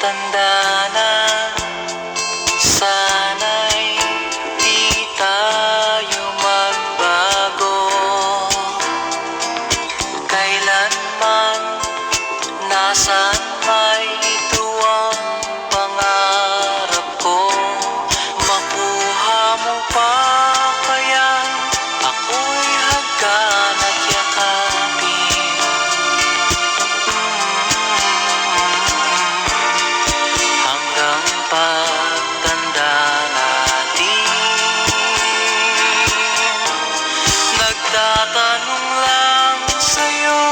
matanda na, sana'y di tayo magbago. Kailanman, nasaan may ito ang pangarap ko. Makuha mo pa kaya ako'y hagkan at yakapin. Hanggang pagtanda natin, nagtatanong lang sa'yo,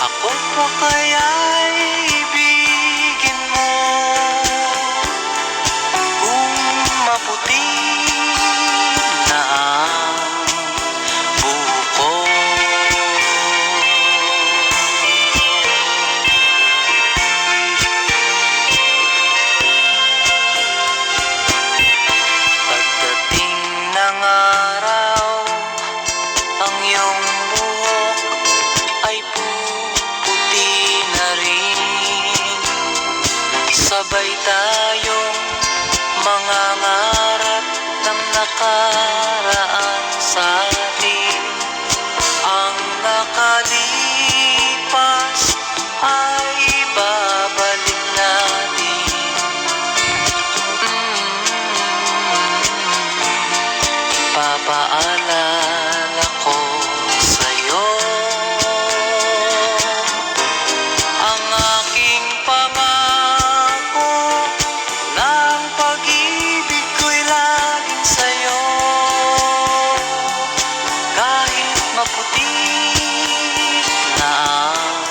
ako pa kaya'y ibigin mo? Kung maputi na ang buko. Pagdating ng araw, ang iyong buhok ay puputi na rin. Sabay tayong mangangarap ng nakaraan sa atin. Ang nakalipas ay babalik natin. Papaalala ko sa'yo ang aking pangako, ng pag-ibig ko'y laging sa'yo. Kahit maputi na ang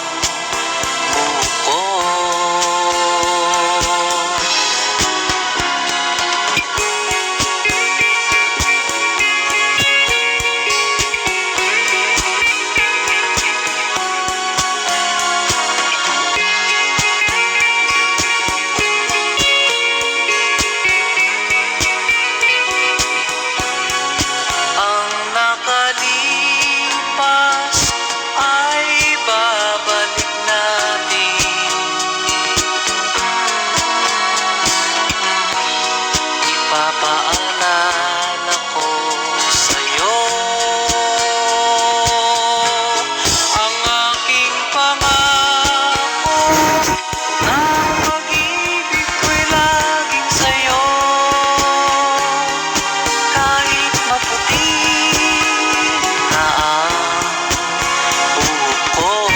buko. Ang nakalipas ay babalik natin. Ipapaalala ko sa'yo ang aking pangako, ng pag-ibig ko'y laging sa'yo. Kahit maputi na ang buko.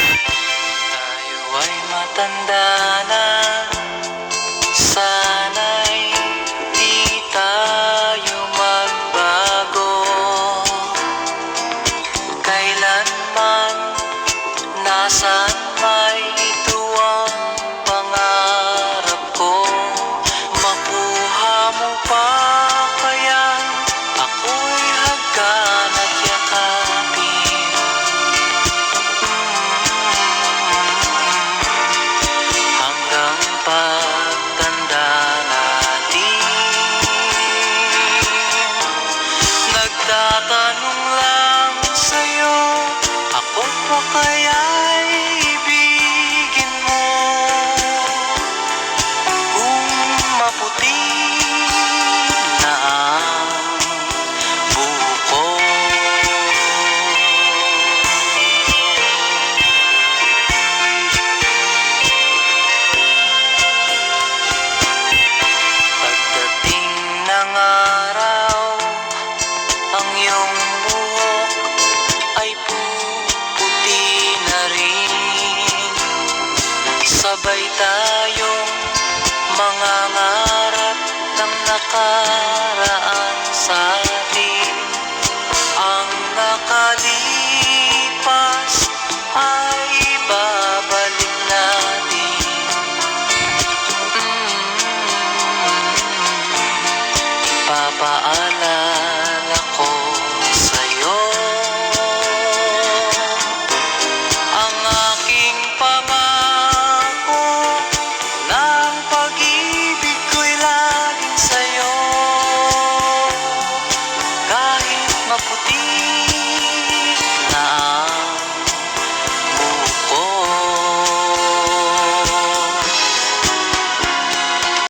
Tayo ay matanda na, sana'y di tayo magbago. Kailanman, nasaan may ito ang pangarap ko. Makuha mo pa kaya ako'y hagkan at yakapin. Hanggang pagtanda natin, nagtatanong lang sa'yo, ako pa kaya'y ibigin mo? Kung maputi na ang buko. Pagdating ng araw, ang iyong buhok ay puputi na rin. Sabay tayong mangangarap ng nakaraan